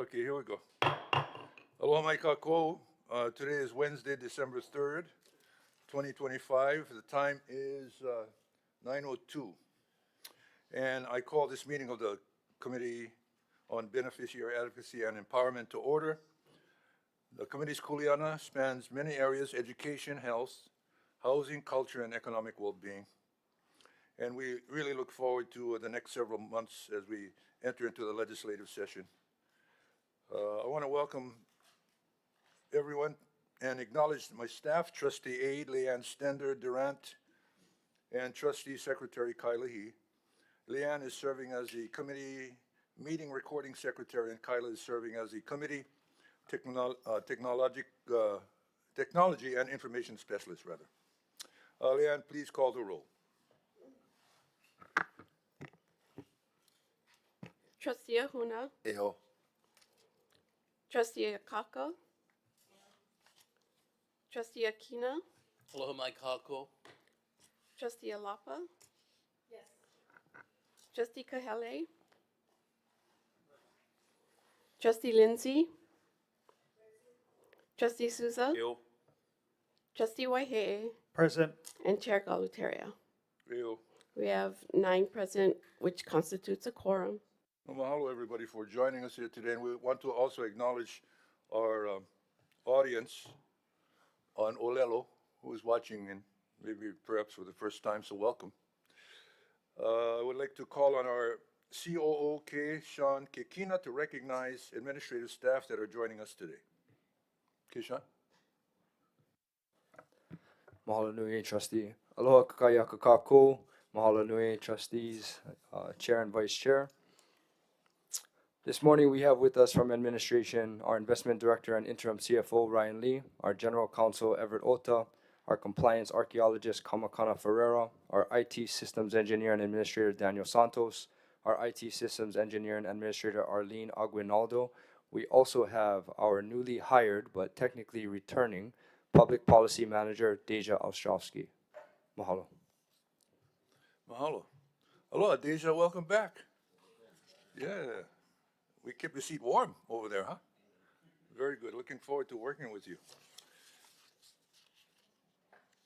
Okay, here we go. Aloha mai kākou. Today is Wednesday, December 3rd, 2025. The time is 9:02. And I call this meeting of the Committee on Beneficiary Advocacy and Empowerment to order. The committee's kuleana spans many areas: education, health, housing, culture, and economic well-being. And we really look forward to the next several months as we enter into the legislative session. I want to welcome everyone and acknowledge my staff, Trustee Aide Leanne Stender-Durant, and Trustee Secretary Kaliʻi. Leanne is serving as the committee meeting recording secretary, and Kyla is serving as the committee technology and information specialist, rather. Leanne, please call the roll. Trustee Ahuna. Eho. Trustee Akaka. Trustee Akina. Aloha mai kākou. Trustee Alapa. Yes. Trustee Kahele. Trustee Lindsay. Trustee Souza. Yo. Trustee Waihe'e. Present. And Chair Galutaria. Rio. We have 9 present, which constitutes a quorum. Well, mahalo everybody for joining us here today, and we want to also acknowledge our audience on Olelo, who is watching and maybe perhaps for the first time, so welcome. I would like to call on our COO, Sean Kekina, to recognize administrative staff that are joining us today. Sean. Mahalo nui, trustee. Aloha kakayaka kākou. Mahalo nui, trustees, chair and vice chair. This morning we have with us from administration our investment director and interim CFO Ryan Lee, our general counsel Everett Ota, our compliance archaeologist Kamakana Ferreira, our IT systems engineer and administrator Daniel Santos, our IT systems engineer and administrator Arlene Aguinaldo. We also have our newly hired but technically returning public policy manager Deja Ostrovsky. Mahalo. Mahalo. Aloha, Deja, welcome back. Yeah. We kept your seat warm over there, huh? Very good. Looking forward to working with you.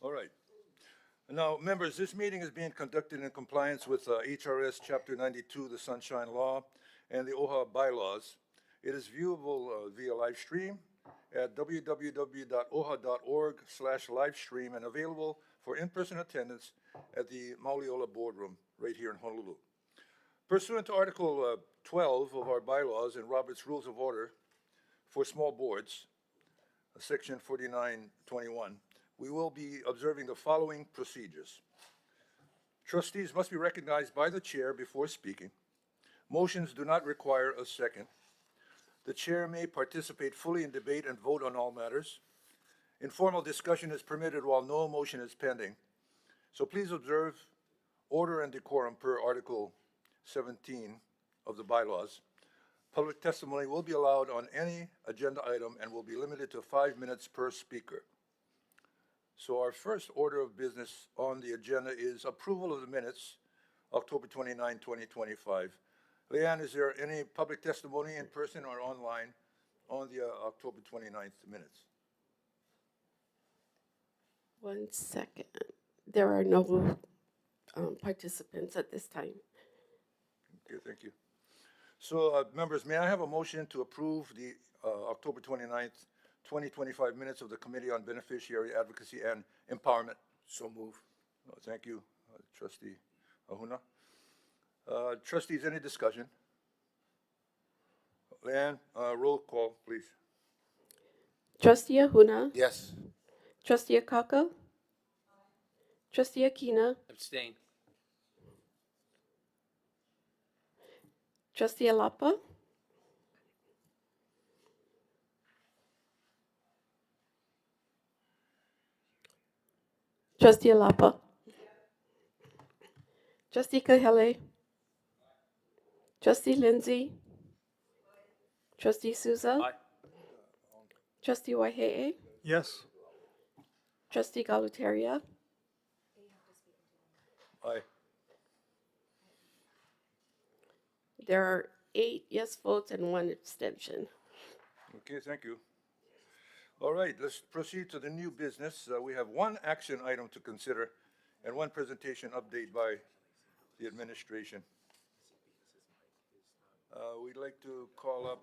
All right. Now, members, this meeting is being conducted in compliance with HRS Chapter 92, the Sunshine Law, and the OHA bylaws. It is viewable via live stream at www.oha.org/livestream and available for in-person attendance at the Mauliola Boardroom right here in Honolulu. Pursuant to Article 12 of our bylaws and Robert's Rules of Order for small boards, Section 4921, we will be observing the following procedures. Trustees must be recognized by the chair before speaking. Motions do not require a second. The chair may participate fully in debate and vote on all matters. Informal discussion is permitted while no motion is pending. So please observe order and decorum per Article 17 of the bylaws. Public testimony will be allowed on any agenda item and will be limited to 5 minutes per speaker. So our first order of business on the agenda is approval of the minutes, October 29, 2025. Leanne, is there any public testimony in person or online on the October 29th minutes? 1 second. There are no participants at this time. Okay, thank you. So, members, may I have a motion to approve the October 29th, 2025 minutes of the Committee on Beneficiary Advocacy and Empowerment? So move. Thank you, Trustee Ahuna. Trustees, any discussion? Leanne, roll call, please. Trustee Ahuna. Yes. Trustee Akaka. Trustee Akina. Abstain. Trustee Alapa. Trustee Alapa. Trustee Kahele. Trustee Lindsay. Trustee Souza. Aye. Trustee Waihe'e. Yes. Trustee Galutaria. Aye. There are 8 yes votes and 1 abstention. Okay, thank you. All right, let's proceed to the new business. We have one action item to consider and one presentation update by the administration. We'd like to call up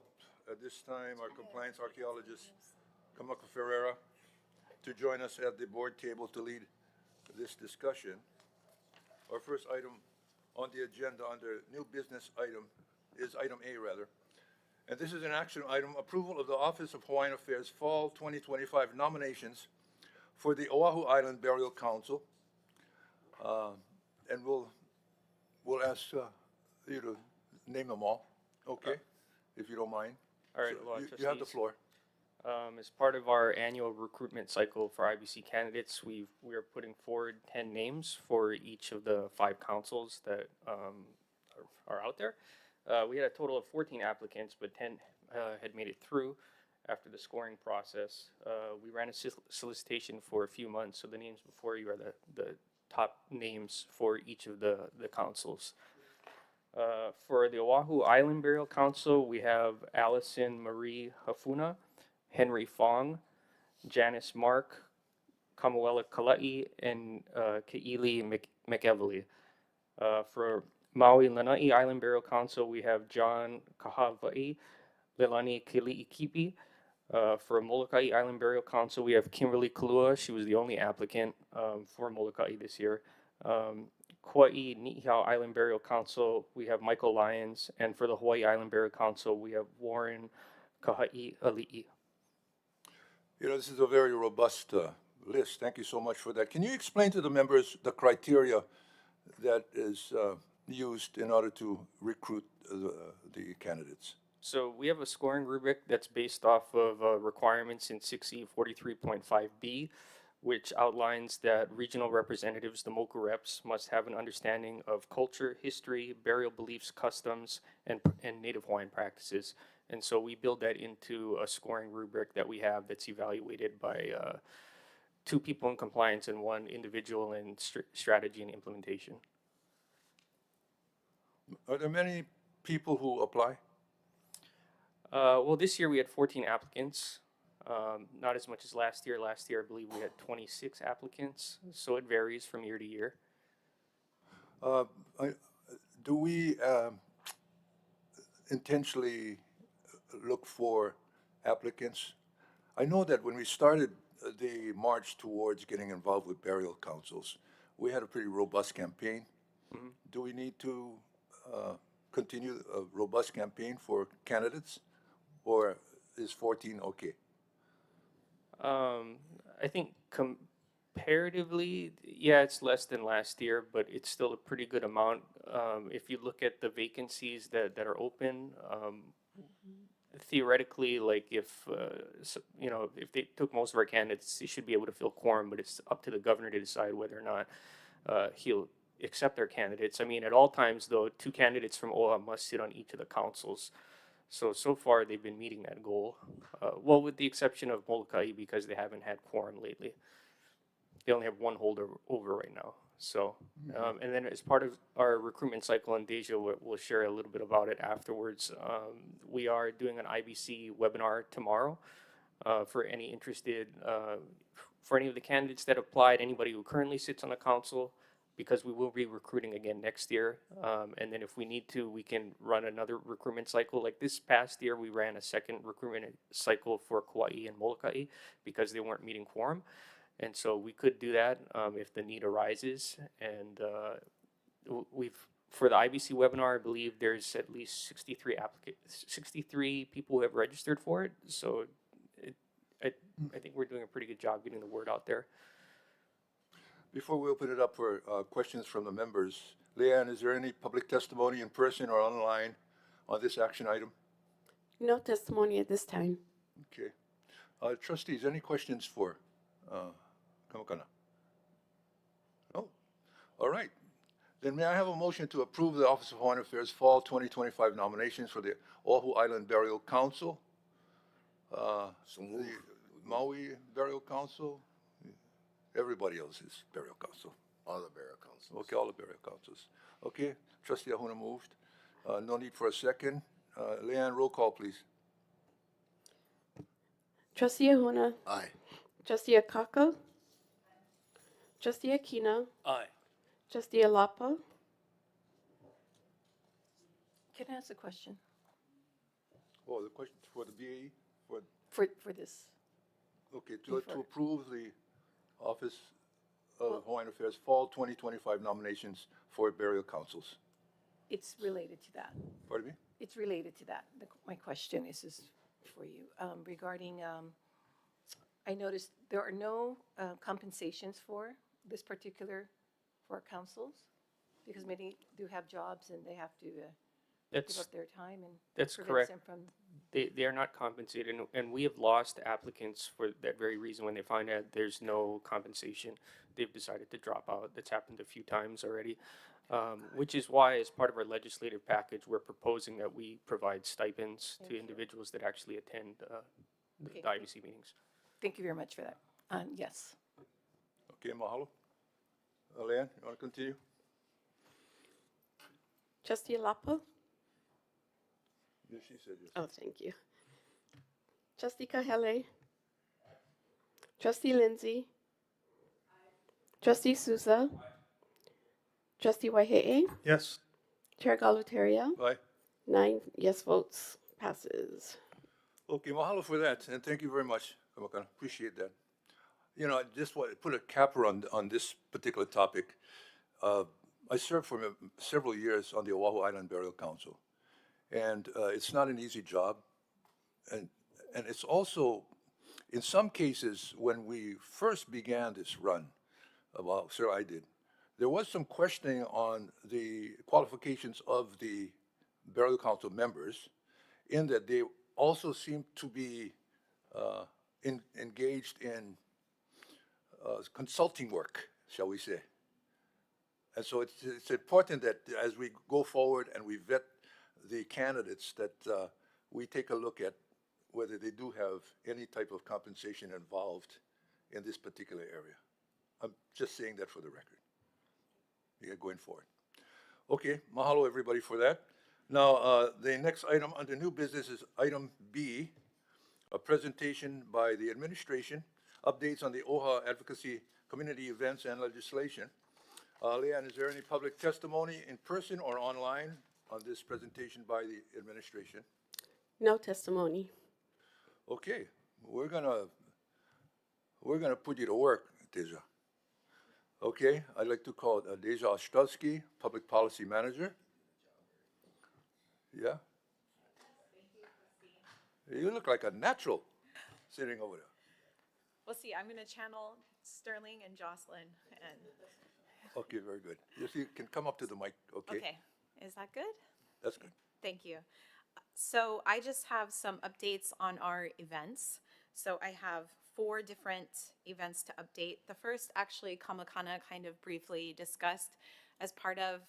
at this time our compliance archaeologist, Kamaka Ferreira, to join us at the board table to lead this discussion. Our first item on the agenda under new business item is item A, rather. And this is an action item, approval of the Office of Hawaiian Affairs Fall 2025 nominations for the Oʻahu Island Burial Council. And we'll ask you to name them all, okay, if you don't mind. All right, So well, you have the trustees, floor. As part of our annual recruitment cycle for IBC candidates, we are putting forward 10 names for each of the 5 councils that are out there. We had a total of 14 applicants, but 10 had made it through after the scoring process. We ran a solicitation for a few months, so the names before you are the top names for each of the councils. For the Oʻahu Island Burial Council, we have Alison-Marie Hufana, Henry Fong, Janis Mark, Kamuela Kalaʻi, and Keʻili McEvilly. For Maui Lanaʻi Island Burial Council, we have John Kahawaiʻi, Leilani Keliʻikipi. For Molokaʻi Island Burial Council, we have Kimberly Kalua. She was the only applicant for Molokaʻi this year. Kauaʻi Niʻihau Island Burial Council, we have Michael Lyons. And for the Hawaii Island Burial Council, we have Warren Kahaʻialiʻi. You know, this is a very robust list. Thank you so much for that. Can you explain to the members the criteria that is used in order to recruit the candidates? So we have a scoring rubric that's based off of requirements in 6E 43.5B, which outlines that regional representatives, the MOCA reps, must have an understanding of culture, history, burial beliefs, customs, and Native Hawaiian practices. And so we build that into a scoring rubric that we have that's evaluated by 2 people in compliance and 1 individual in strategy and implementation. Are there many people who apply? Well, this year we had 14 applicants, not as much as last year. Last year, I believe we had 26 applicants, so it varies from year to year. Do we intentionally look for applicants? I know that when we started the march towards getting involved with burial councils, we had a pretty robust campaign. Mm-hmm. Do we need to continue a robust campaign for candidates, or is 14 okay? I think comparatively, yeah, it's less than last year, but it's still a pretty good amount. If you look at the vacancies that are open, theoretically, like if if they took most of our candidates, they should be able to fill quorum, but it's up to the governor to decide whether or not he'll accept their candidates. I mean, at all times, though, 2 candidates from Oʻahu must sit on each of the councils. So far, they've been meeting that goal. Well, with the exception of Molokaʻi, because they haven't had quorum lately. They only have 1 holder over right now. So, and then as part of our recruitment cycle, and Deja will share a little bit about it afterwards, we are doing an IBC webinar tomorrow for any interested, for any of the candidates that applied, anybody who currently sits on the council, because we will be recruiting again next year. And then if we need to, we can run another recruitment cycle. Like this past year, we ran a second recruitment cycle for Kauaʻi and Molokaʻi because they weren't meeting quorum. And so we could do that if the need arises. And for the IBC webinar, I believe there's at least 63 people who have registered for it. So I think we're doing a pretty good job getting the word out there. Before we open it up for questions from the members, Leanne, is there any public testimony in person or online on this action item? No testimony at this time. Okay. Trustees, any questions for Kamakana? No? All right. Then may I have a motion to approve the Office of Hawaiian Affairs Fall 2025 nominations for the Oʻahu Island Burial Council, the Maui Burial Council, everybody else's burial council. All the burial councils. Okay, all the burial councils. Okay, Trustee Ahuna moved. No need for a second. Leanne, roll call, please. Trustee Ahuna, Aye. Trustee Akaka, Trustee Akina, Aye. Trustee Alapa. Can I ask a question Oh, the question for the BAE? for this? Okay, to Before. approve the Office of Hawaiian Affairs Fall 2025 nominations for burial councils. It's related to that. Pardon me? It's related to that. My question is for you regarding, I noticed there are no compensations for this particular, for our councils, because many do have jobs and they have to give That's up their time and that's prevents correct. them from. They are not compensated, and we have lost applicants for that very reason. When they find out there's no compensation, they've decided to drop out. That's happened a few times already, which is why, as part of our legislative package, we're proposing that we provide stipends to individuals that actually attend Okay. the IBC meetings. Thank you very much for that. Yes. Okay, mahalo. Leanne, you want to continue? Trustee Alapa. Yes, she said yes. Oh, thank you. Trustee Kahele. Trustee Lindsay. Trustee Souza. Trustee Waihe'e. Yes. Chair Galutaria. Aye. 9 yes votes, passes. Okay, mahalo for that, and thank you very much, Kamakana. Appreciate that. You know, I just want to put a capper on this particular topic. I served for several years on the Oʻahu Island Burial Council, and it's not an easy job. And it's also, in some cases, when we first began this run, well, sir, I did, there was some questioning on the qualifications of the burial council members, in that they also seemed to be engaged in consulting work, shall we say. And so it's important that as we go forward and we vet the candidates, that we take a look at whether they do have any type of compensation involved in this particular area. I'm just saying that for the record. Yeah, going forward. Okay, mahalo everybody for that. Now, the next item under new business is item B, a presentation by the administration, updates on the OHA advocacy community events and legislation. Leanne, is there any public testimony in person or online on this presentation by the administration? No testimony. Okay, we're gonna put you to work, Deja. Okay, I'd like to call Deja Ostrowski, Public Policy Manager. Yeah? You look like a natural sitting over there. We'll see. I'm going to channel Sterling and Jocelyn. And Okay, very good. Yes, you can come up to the mic, okay? okay, is that good? That's good. Thank you. So I just have some updates on our events. So I have 4 different events to update. The first, actually, Kamakana kind of briefly discussed as part of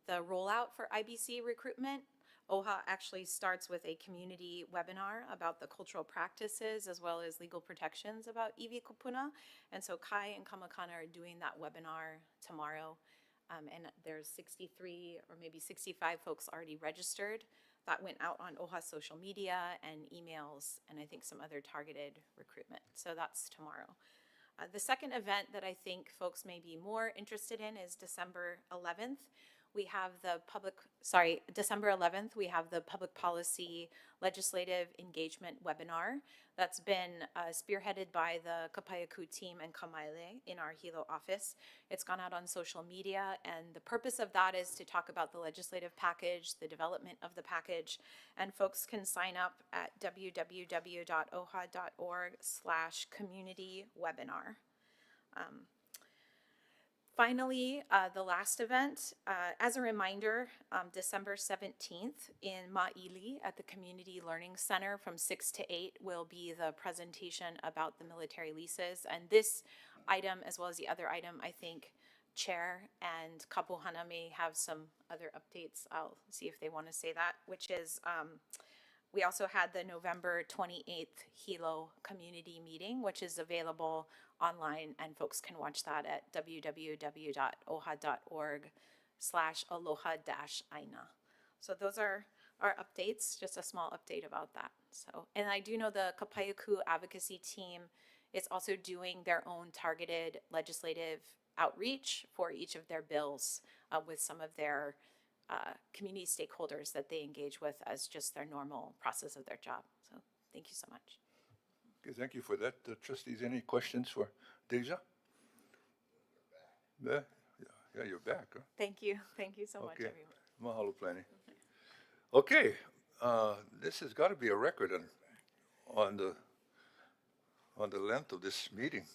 the rollout for IBC recruitment. OHA actually starts with a community webinar about the cultural practices as well as legal protections about iwi kupuna. And so Kai and Kamakana are doing that webinar tomorrow. And there's 63 or maybe 65 folks already registered. That went out on OHA social media and emails, and I think some other targeted recruitment. So that's tomorrow. The second event that I think folks may be more interested in is December 11th. We have December 11th, we have the Public Policy Legislative Engagement Webinar that's been spearheaded by the Kapaiaku team and Kamuela in our Hilo office. It's gone out on social media, and the purpose of that is to talk about the legislative package, the development of the package, and folks can sign up at www.oha.org/community-webinar. Finally, the last event, as a reminder, December 17th in McEvilly at the Community Learning Center from 6 to 8 will be the presentation about the military leases. And this item, as well as the other item, I think Chair and Kapuhana may have some other updates. I'll see if they want to say that, which is we also had the November 28th Hilo community meeting, which is available online, and folks can watch that at www.oha.org/aloha-aina. So those are our updates, just a small update about that. So, and I do know the Kapaiaku advocacy team is also doing their own targeted legislative outreach for each of their bills with some of their community stakeholders that they engage with as just their normal process of their job. So thank you so much. Okay, thank you for that. Trustees, any questions for Deja? Yeah, yeah, you're back, huh? Thank you. Thank you so much, Okay. everyone. Mahalo, Planning. Okay, this has got to be a record on the length of this meeting.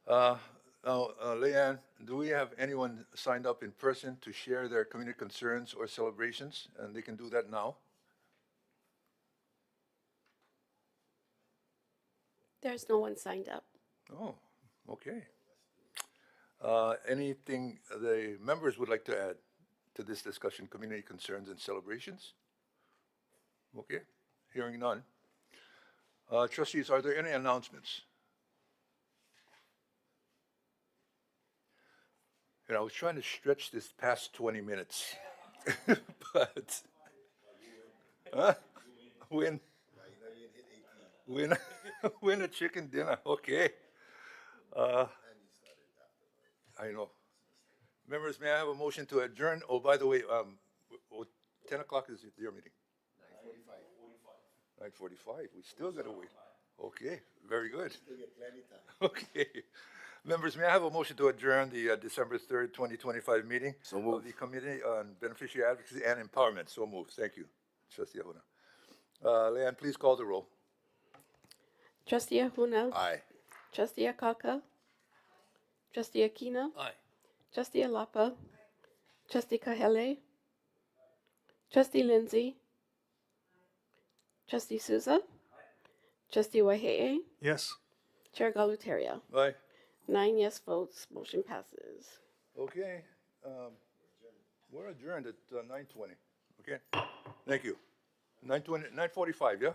Now, Leanne, do we have anyone signed up in person to share their community concerns or celebrations? And they can do that now. There's no one signed up. Oh, okay. Anything the members would like to add to this discussion, community concerns and celebrations? Okay, hearing none. Trustees, are there any announcements? I was trying to stretch this past 20 minutes, but win a chicken dinner. Okay. I know. Members, may I have a motion to adjourn? Oh, by the way, 10 o'clock is your meeting. 9:45. We still got to wait. Okay, very good. Still get plenty time. Okay. Members, may I have a motion to adjourn the December 3rd, 2025 meeting of the Committee on Beneficiary Advocacy and Empowerment? So moved. Thank you, Trustee Ahuna. Leanne, please call the roll. Trustee Ahuna. Aye. Trustee Akaka. Trustee Akina. Aye. Trustee Alapa. Trustee Kahele. Trustee Lindsay. Trustee Souza. Trustee Waihe'e. Yes. Chair Galuteria. Aye. 9 yes votes. Motion passes. Okay. We're adjourned at 9:20. Okay. Thank you. 9:20, 9:45, yeah?